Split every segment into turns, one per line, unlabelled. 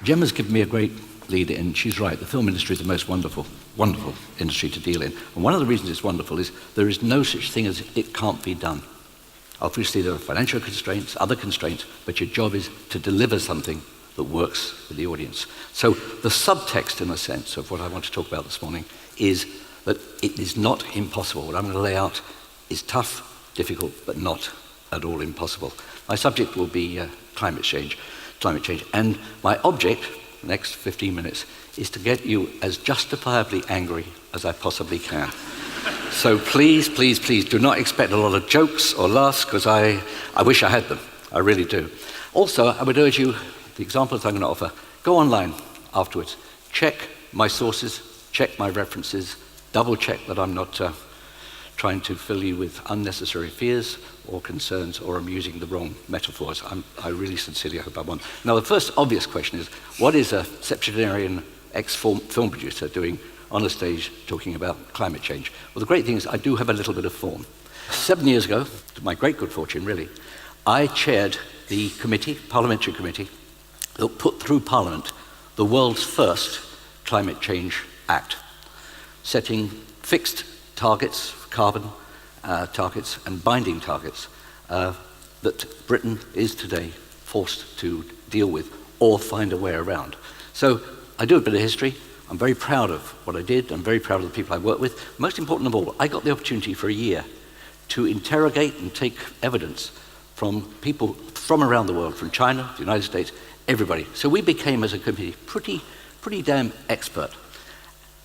Gemma's given me a great lead in. She's right. The film industry is the most wonderful industry to deal in. And one of the reasons it's wonderful is there is no such thing as it can't be done. Obviously, there are financial constraints, other constraints, but your job is to deliver something that works with the audience. So the subtext, in a sense, of what I want to talk about this morning is that it is not impossible. What I'm going to lay out is tough, difficult, but not at all impossible. My subject will be climate change, and my object, the next 15 minutes, is to get you as justifiably angry as I possibly can. So please, please, please do not expect a lot of jokes or laughs, because I wish I had them. I really do. Also, I would urge you, the examples I'm going to offer, go online afterwards. Check my sources, check my references, double check that I'm not trying to fill you with unnecessary fears or concerns, or I'm using the wrong metaphors. I really sincerely hope I'm on. Now, the first obvious question is, what is a septuagenarian ex-film producer doing on a stage talking about climate change? Well, the great thing is I do have a little bit of form. 7 years ago, to my great good fortune, really, I chaired the committee, parliamentary committee, that put through Parliament the world's first climate change act, setting fixed targets, carbon targets and binding targets that Britain is today forced to deal with or find a way around. So I do a bit of history. I'm very proud of what I did. I'm very proud of the people I worked with. Most important of all, I got the opportunity for a year to interrogate and take evidence from people from around the world, from China, the United States, everybody. So we became, as a committee, pretty damn expert.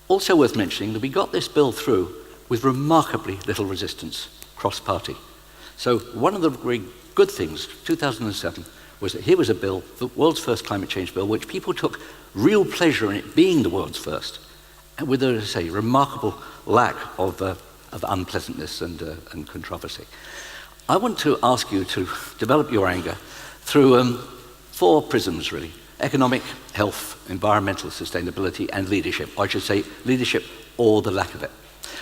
Also worth mentioning that we got this bill through with remarkably little resistance cross-party. So one of the very good things, 2007, was that here was a bill, the world's first climate change bill, which people took real pleasure in it being the world's first, and with, as I say, remarkable lack of unpleasantness and controversy. I want to ask you to develop your anger through 4 prisms, really: economic, health, environmental sustainability, and leadership. Or I should say leadership or the lack of it.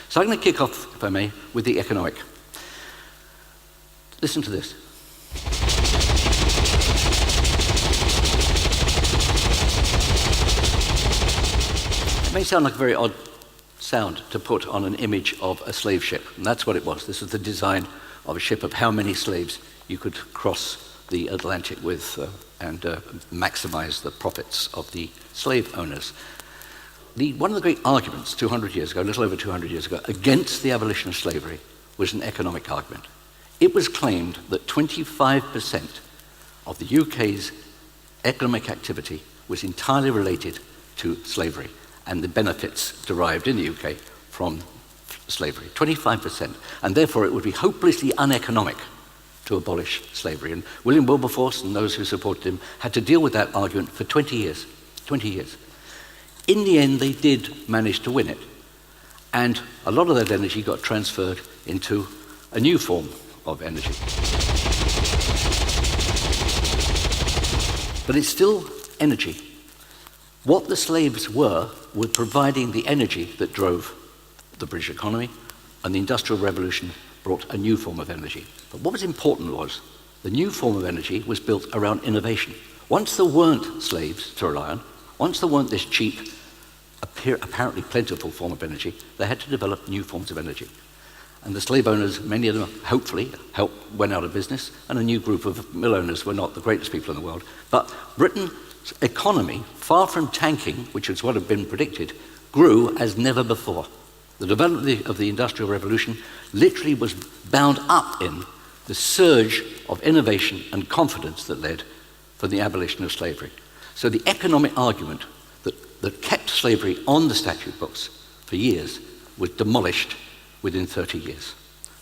So I'm going to kick off, if I may, with the economic. Listen to this. It may sound like a very odd sound to put on an image of a slave ship, and that's what it was. This was the design of a ship of how many slaves you could cross the Atlantic with and maximize the profits of the slave owners. One of the great arguments 200 years ago, a little over 200 years ago, against the abolition of slavery was an economic argument. It was claimed that 25% of the UK's economic activity was entirely related to slavery and the benefits derived in the UK from slavery, 25%. And therefore it would be hopelessly uneconomic to abolish slavery. And William Wilberforce and those who supported him had to deal with that argument for 20 years. In the end, they did manage to win it. And a lot of that energy got transferred into a new form of energy. But it's still energy. What the slaves were providing the energy that drove the British economy, and the Industrial Revolution brought a new form of energy. But what was important was the new form of energy was built around innovation. Once there weren't slaves to rely on, once there weren't this cheap, apparently plentiful form of energy, they had to develop new forms of energy. And the slave owners, many of them, hopefully, went out of business, and a new group of mill owners were not the greatest people in the world. But Britain's economy, far from tanking, which is what had been predicted, grew as never before. The development of the Industrial Revolution literally was bound up in the surge of innovation and confidence that led from the abolition of slavery. So the economic argument that kept slavery on the statute books for years was demolished within 30 years.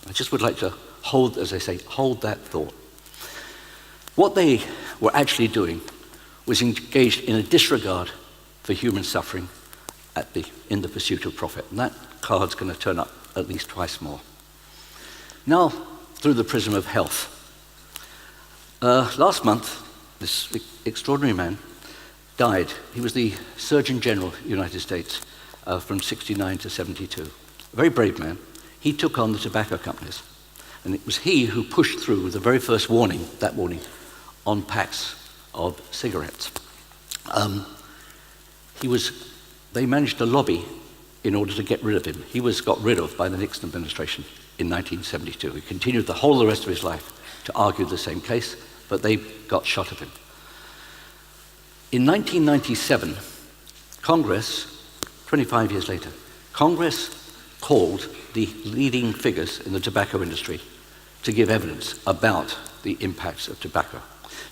I just would like to hold, as I say, hold that thought. What they were actually doing was engaged in a disregard for human suffering in the pursuit of profit. And that card's going to turn up at least twice more. Now, through the prism of health. Last month, this extraordinary man died. He was the Surgeon General of the United States from 69 to 72. A very brave man. He took on the tobacco companies. And it was he who pushed through the very first warning, that warning, on packs of cigarettes. They managed to lobby in order to get rid of him. He was got rid of by the Nixon administration in 1972. He continued the whole of the rest of his life to argue the same case, but they got shot of him. In 1997, Congress, 25 years later, Congress called the leading figures in the tobacco industry to give evidence about the impacts of tobacco.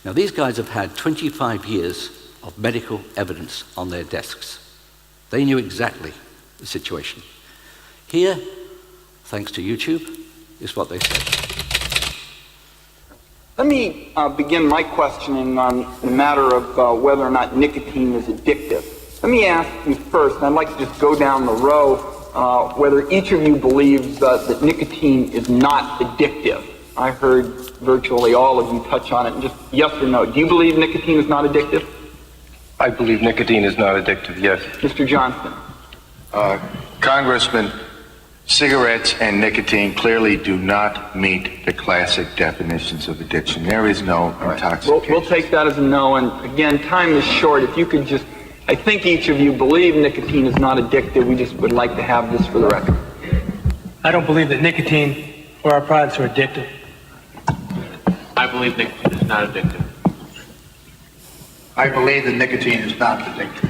Now, these guys have had 25 years of medical evidence on their desks. They knew exactly the situation. Here, thanks to YouTube, is what they said.
Let me begin my questioning on the matter of whether or not nicotine is addictive. Let me ask you first, and I'd like to just go down the row, whether each of you believes that nicotine is not addictive. I heard virtually all of you touch on it, and just yes or no. Do you believe nicotine is not addictive?
I believe nicotine is not addictive, yes.
Mr. Johnston.
Congressman, cigarettes and nicotine clearly do not meet the classic definitions of addiction. There is no intoxication.
We'll take that as a no, and again, time is short. If you could just, I think each of you believe nicotine is not addictive. We just would like to have this for the record.
I don't believe that nicotine or our products are addictive.
I believe nicotine is not addictive.
I believe that nicotine is not addictive.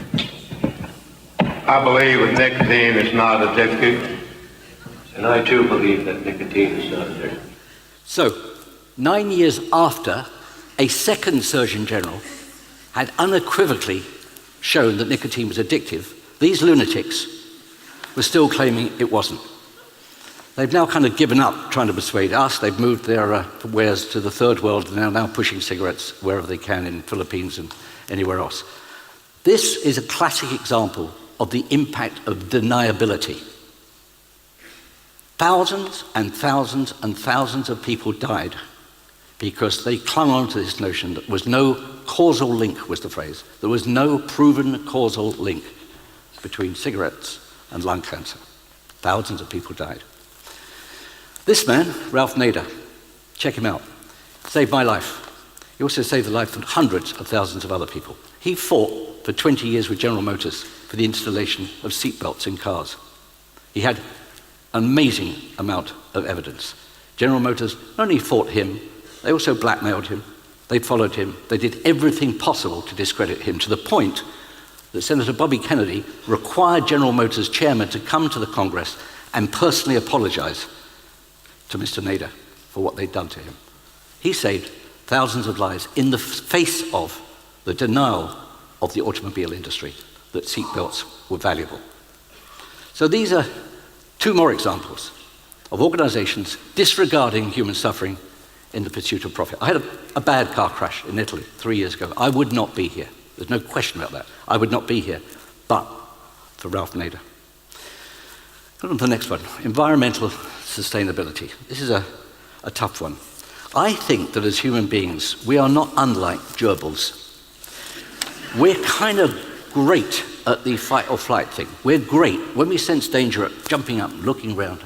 I believe that nicotine is not addictive.
And I too believe that nicotine is not addictive.
So, 9 years after, a second Surgeon General had unequivocally shown that nicotine was addictive, these lunatics were still claiming it wasn't. They've now kind of given up trying to persuade us. They've moved their wares to the third world and are now pushing cigarettes wherever they can in the Philippines and anywhere else. This is a classic example of the impact of deniability. Thousands and thousands and thousands of people died because they clung on to this notion that there was no causal link, was the phrase. There was no proven causal link between cigarettes and lung cancer. Thousands of people died. This man, Ralph Nader, check him out, saved my life. He also saved the life of hundreds of thousands of other people. He fought for 20 years with General Motors for the installation of seatbelts in cars. He had an amazing amount of evidence. General Motors not only fought him, they also blackmailed him, they followed him, they did everything possible to discredit him, to the point that Senator Bobby Kennedy required General Motors chairman to come to the Congress and personally apologize to Mr. Nader for what they'd done to him. He saved thousands of lives in the face of the denial of the automobile industry that seatbelts were valuable. So these are two more examples of organizations disregarding human suffering in the pursuit of profit. I had a bad car crash in Italy 3 years ago. I would not be here. There's no question about that. I would not be here, but for Ralph Nader. Go on to the next one, environmental sustainability. This is a tough one. I think that as human beings, we are not unlike gerbils. We're kind of great at the fight or flight thing. We're great when we sense danger at jumping up, looking around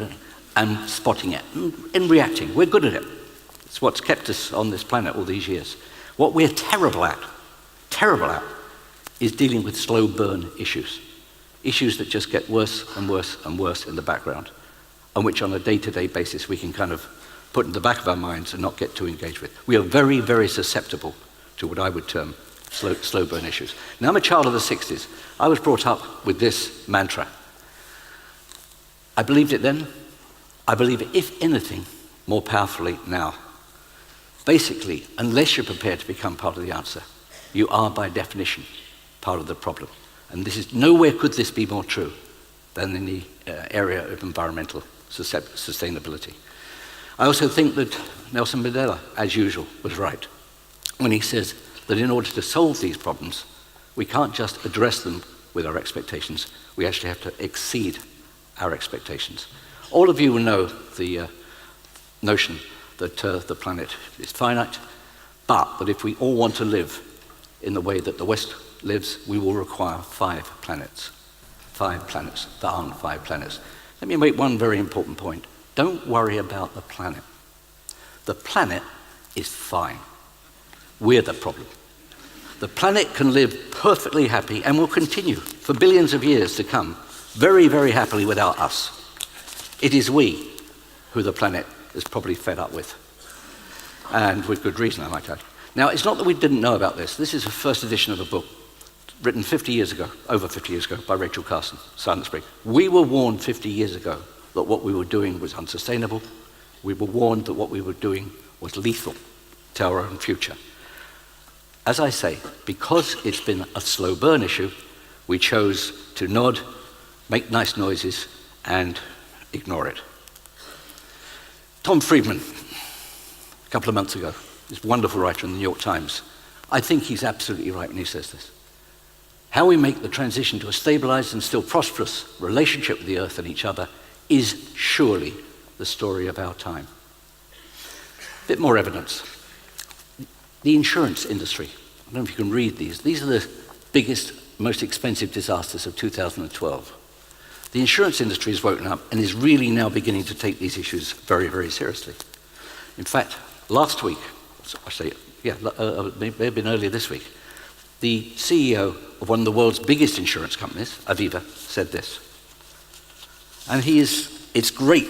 and spotting it and reacting. We're good at it. It's what's kept us on this planet all these years. What we're terrible at, is dealing with slow burn issues. Issues that just get worse and worse and worse in the background, and which on a day-to-day basis we can kind of put in the back of our minds and not get too engaged with. We are very, very susceptible to what I would term slow burn issues. Now, I'm a child of the 60s. I was brought up with this mantra. I believed it then. I believe it, if anything, more powerfully now. Basically, unless you're prepared to become part of the answer, you are by definition part of the problem. And this is, nowhere could this be more true than in the area of environmental sustainability. I also think that Nelson Mandela, as usual, was right when he says that in order to solve these problems, we can't just address them with our expectations, we actually have to exceed our expectations. All of you will know the notion that the planet is finite, but that if we all want to live in the way that the West lives, we will require 5 planets. 5 planets. There aren't 5 planets. Let me make one very important point. Don't worry about the planet. The planet is fine. We're the problem. The planet can live perfectly happy and will continue for billions of years to come, very, very happily without us. It is we who the planet is probably fed up with. And with good reason, I might add. Now, it's not that we didn't know about this. This is the first edition of a book written 50 years ago, over 50 years ago, by Rachel Carson, Silent Spring. We were warned 50 years ago that what we were doing was unsustainable. We were warned that what we were doing was lethal to our own future. As I say, because it's been a slow burn issue, we chose to nod, make nice noises, and ignore it. Tom Friedman, a couple of months ago, this wonderful writer in the New York Times, I think he's absolutely right when he says this. How we make the transition to a stabilized and still prosperous relationship with the earth and each other is surely the story of our time. A bit more evidence. The insurance industry. I don't know if you can read these. These are the biggest, most expensive disasters of 2012. The insurance industry has woken up and is really now beginning to take these issues very, very seriously. In fact, last week, may have been earlier this week, the CEO of one of the world's biggest insurance companies, Aviva, said this. And it's great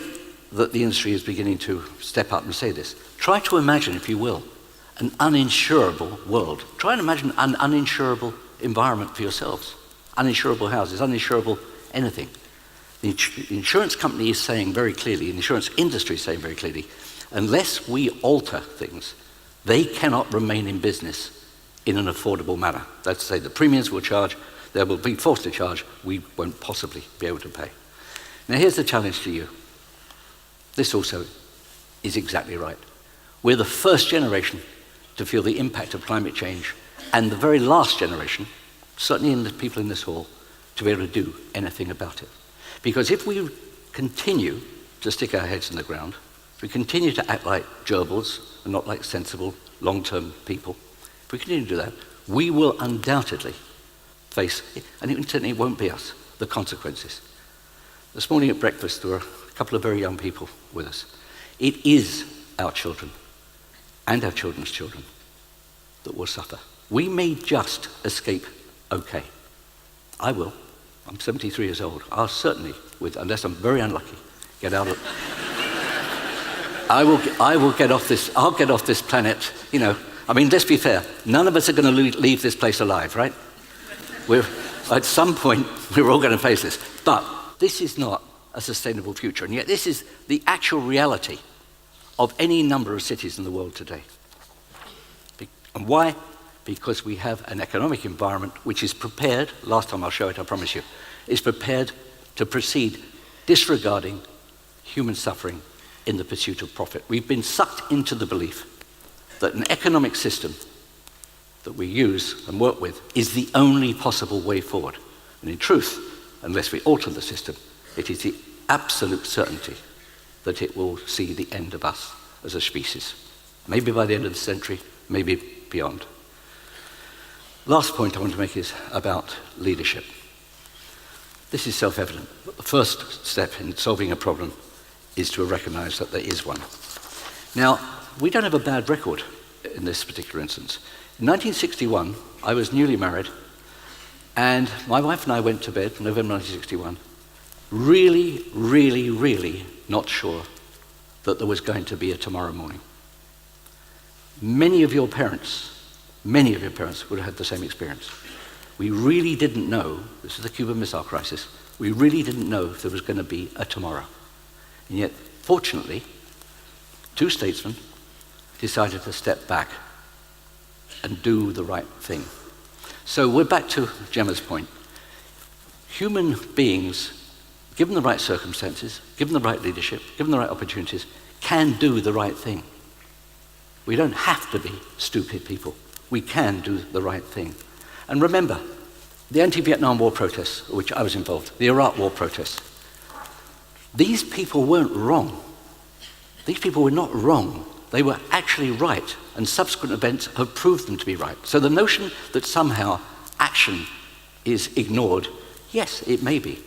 that the industry is beginning to step up and say this. Try to imagine, if you will, an uninsurable world. Try and imagine an uninsurable environment for yourselves. Uninsurable houses, uninsurable anything. The insurance company is saying very clearly, the insurance industry is saying very clearly, unless we alter things, they cannot remain in business in an affordable manner. That's to say, the premiums will charge, they will be forced to charge, we won't possibly be able to pay. Now here's the challenge to you. This also is exactly right. We're the first generation to feel the impact of climate change, and the very last generation, certainly in the people in this hall, to be able to do anything about it. Because if we continue to stick our heads in the ground, if we continue to act like gerbils and not like sensible, long-term people, if we continue to do that, we will undoubtedly face, and it won't be us, the consequences. This morning at breakfast, there were a couple of very young people with us. It is our children and our children's children that will suffer. We may just escape okay. I will. I'm 73 years old. I'll certainly, unless I'm very unlucky, get out of I will get off this, I'll get off this planet, let's be fair. None of us are going to leave this place alive, right? At some point, we're all going to face this. But this is not a sustainable future, and yet this is the actual reality of any number of cities in the world today. And why? Because we have an economic environment which is prepared, last time I'll show it, I promise you, is prepared to proceed disregarding human suffering in the pursuit of profit. We've been sucked into the belief that an economic system that we use and work with is the only possible way forward. And in truth, unless we alter the system, it is the absolute certainty that it will see the end of us as a species. Maybe by the end of the century, maybe beyond. Last point I want to make is about leadership. This is self-evident, but the first step in solving a problem is to recognize that there is one. Now, we don't have a bad record in this particular instance. In 1961, I was newly married, and my wife and I went to bed, November 1961, really, really, really not sure that there was going to be a tomorrow morning. Many of your parents would have had the same experience. We really didn't know, this is the Cuban Missile Crisis, we really didn't know if there was going to be a tomorrow. And yet, fortunately, two statesmen decided to step back and do the right thing. So we're back to Gemma's point. Human beings, given the right circumstances, given the right leadership, given the right opportunities, can do the right thing. We don't have to be stupid people. We can do the right thing. And remember, the anti-Vietnam War protests, which I was involved, the Iraq War protests, these people weren't wrong. These people were not wrong. They were actually right, and subsequent events have proved them to be right. So the notion that somehow action is ignored, yes, it may be.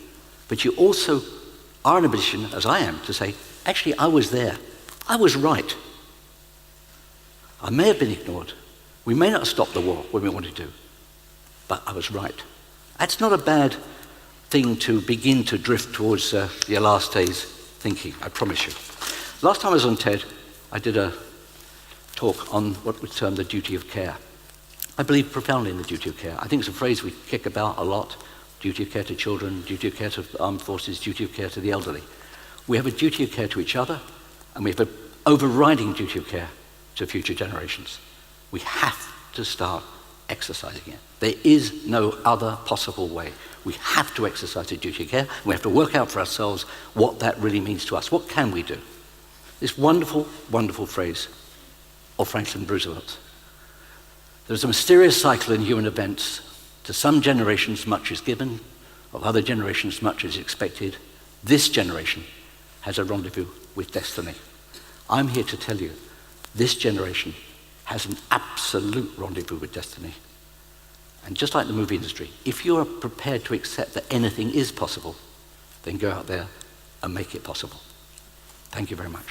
But you also are in a position, as I am, to say, actually, I was there. I was right. I may have been ignored, We may not stop the war when we wanted to, but I was right. That's not a bad thing to begin to drift towards your last days thinking, I promise you. Last time I was on TED, I did a talk on what we term the duty of care. I believe profoundly in the duty of care. I think it's a phrase we kick about a lot. Duty of care to children, duty of care to the armed forces, duty of care to the elderly. We have a duty of care to each other, and we have an overriding duty of care to future generations. We have to start exercising it. There is no other possible way. We have to exercise a duty of care. We have to work out for ourselves what that really means to us. What can we do? This wonderful, wonderful phrase of Franklin Roosevelt. There's a mysterious cycle in human events. To some generations, much is given. Of other generations, much is expected. This generation has a rendezvous with destiny. I'm here to tell you, this generation has an absolute rendezvous with destiny. And just like the movie industry, if you are prepared to accept that anything is possible, then go out there and make it possible. Thank you very much.